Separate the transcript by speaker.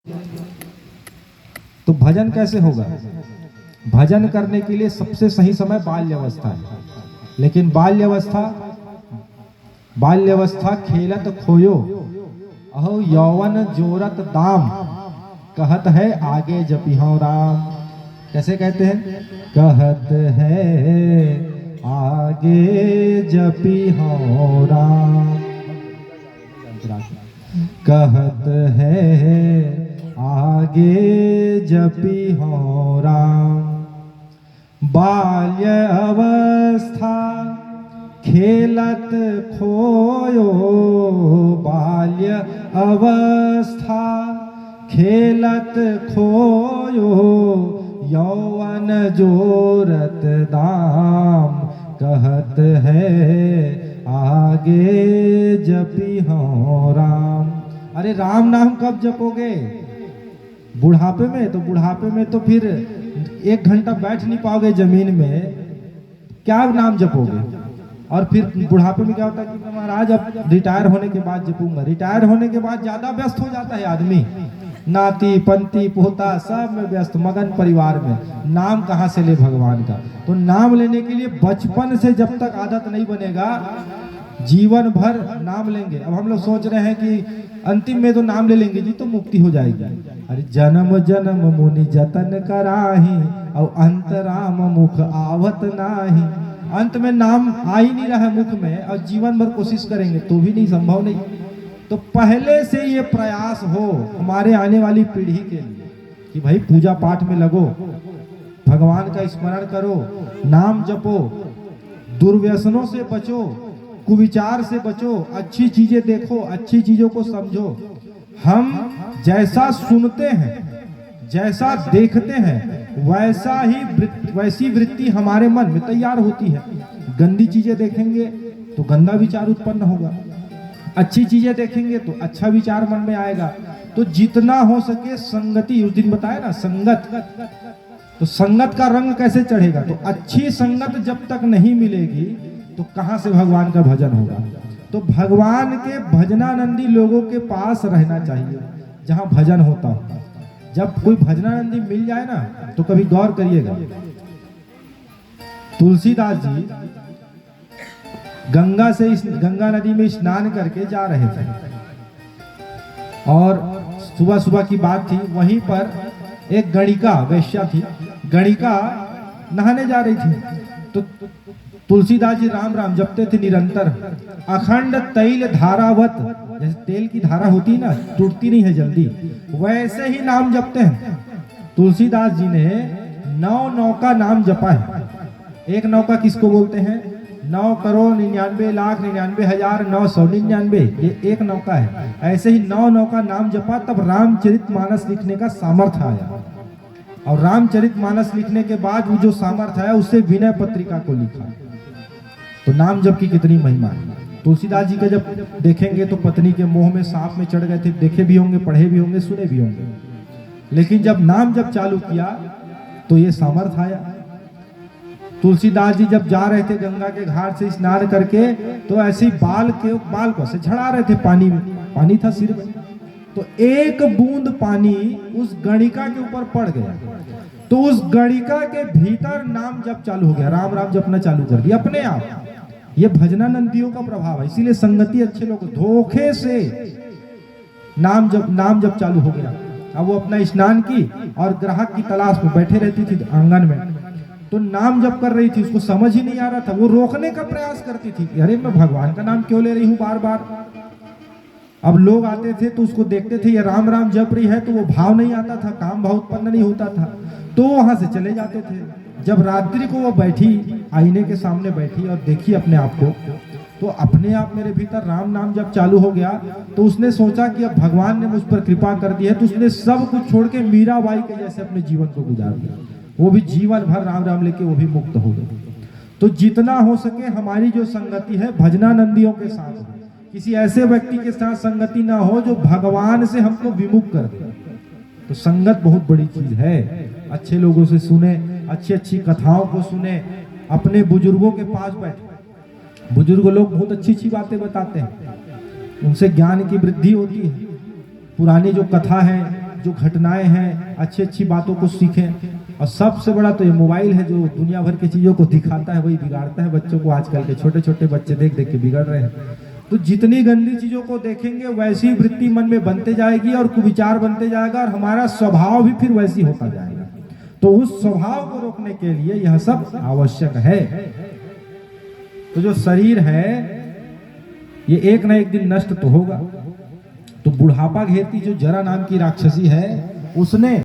Speaker 1: तो भजन कैसे होगा? भजन करने के लिए सबसे सही समय बाल्यावस्था है। लेकिन बाल्यावस्था खेलत खोयो, अहो यौवन जोरत दाम, कहत है आगे जपिहो राम। कैसे कहते हैं? कहत है आगे जपिहो राम, कहत है आगे जपिहो राम। बाल्य अवस्था खेलत खोयो, बाल्य अवस्था खेलत खोयो, यौवन जोरत दाम, कहत है आगे जपिहो राम। अरे राम नाम कब जपोगे? बुढ़ापे में? तो बुढ़ापे में तो फिर 1 घंटा बैठ नहीं पाओगे जमीन में, क्या नाम जपोगे? और फिर बुढ़ापे में क्या होता है कि महाराज अब रिटायर होने के बाद जपूंगा। रिटायर होने के बाद ज्यादा व्यस्त हो जाता है आदमी, नाती पंती पोता सब में व्यस्त, मगन परिवार में। नाम कहाँ से ले भगवान का? तो नाम लेने के लिए बचपन से जब तक आदत नहीं बनेगा, जीवन भर नाम लेंगे। अब हम लोग सोच रहे हैं कि अंतिम में तो नाम ले लेंगे जी तो मुक्ति हो जाएगी। अरे जन्म जन्म मुनि जतन कराही, और अंत राम मुख आवत नाही। अंत में नाम आ ही नहीं रहा है मुख में, और जीवन भर कोशिश करेंगे तो भी नहीं, संभव नहीं। तो पहले से ये प्रयास हो हमारे आने वाली पीढ़ी के लिए कि भाई पूजा पाठ में लगो, भगवान का स्मरण करो, नाम जपो, दुर्व्यसनों से बचो, कुविचार से बचो, अच्छी चीजें देखो, अच्छी चीजों को समझो। हम जैसा सुनते हैं, जैसा देखते हैं, वैसी वृत्ति हमारे मन में तैयार होती है। गंदी चीजें देखेंगे तो गंदा विचार उत्पन्न होगा, अच्छी चीजें देखेंगे तो अच्छा विचार मन में आएगा। तो जितना हो सके संगति, उस दिन बताया ना संगत, तो संगत का रंग कैसे चढ़ेगा? तो अच्छी संगत जब तक नहीं मिलेगी तो कहां से भगवान का भजन होगा? तो भगवान के भजनानंदी लोगों के पास रहना चाहिए जहां भजन होता हो। जब कोई भजनानंदी मिल जाए ना तो कभी गौर करिएगा, तुलसीदास जी गंगा नदी में स्नान करके जा रहे थे, और सुबह सुबह की बात थी। वहीं पर एक गणिका वेश्या थी, गणिका नहाने जा रही थी। तो तुलसीदास जी राम राम जपते थे निरंतर, अखंड तैल धारावत, जैसे तेल की धारा होती ना, टूटती नहीं है जल्दी, वैसे ही नाम जपते हैं। तुलसीदास जी ने 9 का नाम जपा है। एक 9 का किसको बोलते हैं? 9,99,99,999, ये एक 9 का है। ऐसे ही 9 का नाम जपा, तब रामचरितमानस लिखने का सामर्थ्य आया। और रामचरितमानस लिखने के बाद वो जो सामर्थ्य आया, उससे विनय पत्रिका को लिखा। तो नाम जप की कितनी महिमा है। तुलसीदास जी का जब देखेंगे तो पत्नी के मोह में सांप में चढ़ गए थे, देखे भी होंगे, पढ़े भी होंगे, सुने भी होंगे। लेकिन जब नाम जप चालू किया तो ये सामर्थ्य आया। तुलसीदास जी जब जा रहे थे गंगा के घाट से स्नान करके, तो ऐसे ही बाल को से झड़ा रहे थे पानी में, पानी था सिर में, तो एक बूंद पानी उस गणिका के ऊपर पड़ गया। तो उस गणिका के भीतर नाम जप चालू हो गया, राम राम जपना चालू कर दिया अपने आप। ये भजनानंदियों का प्रभाव है। इसीलिए संगति अच्छे लोग, धोखे से नाम जप चालू हो गया। अब वो अपना स्नान की और ग्राहक की तलाश में बैठे रहती थी आंगन में, तो नाम जप कर रही थी, उसको समझ ही नहीं आ रहा था। वो रोकने का प्रयास करती थी, अरे मैं भगवान का नाम क्यों ले रही हूँ बार बार। अब लोग आते थे तो उसको देखते थे ये राम राम जप रही है, तो वो भाव नहीं आता था, काम भाव उत्पन्न नहीं होता था, तो वहां से चले जाते थे। जब रात्रि को वो बैठी, आईने के सामने बैठी और देखी अपने आप को, तो अपने आप मेरे भीतर राम नाम जब चालू हो गया। तो उसने सोचा कि अब भगवान ने मुझ पर कृपा कर दी है, तो उसने सब कुछ छोड़ के मीराबाई के जैसे अपने जीवन को गुजार दिया। वो भी जीवन भर राम राम लेके वो भी मुक्त हो गए। तो जितना हो सके हमारी जो संगति है भजनानंदियों के साथ हो, किसी ऐसे व्यक्ति के साथ संगति ना हो जो भगवान से हमको विमुख कर दे। तो संगत बहुत बड़ी चीज है। अच्छे लोगों से सुने, अच्छी अच्छी कथाओं को सुने, अपने बुजुर्गों के पास बैठे। बुजुर्ग लोग बहुत अच्छी अच्छी बातें बताते हैं, उनसे ज्ञान की वृद्धि होती है। पुरानी जो कथा है, जो घटनाएं हैं, अच्छी अच्छी बातों को सीखें। और सबसे बड़ा तो ये मोबाइल है जो दुनिया भर की चीज़ों को दिखाता है, वही बिगाड़ता है बच्चों को। आजकल के छोटे छोटे बच्चे देख देख के बिगड़ रहे हैं। तो जितनी गंदी चीज़ों को देखेंगे वैसी वृत्ति मन में बनते जाएगी और कुविचार बनते जाएगा, और हमारा स्वभाव भी फिर वैसी होता जाएगा। तो उस स्वभाव को रोकने के लिए यह सब आवश्यक है। तो जो शरीर है ये एक ना एक दिन नष्ट तो होगा। तो बुढ़ापा घेरती जो जरा नाम की राक्षसी है, उसने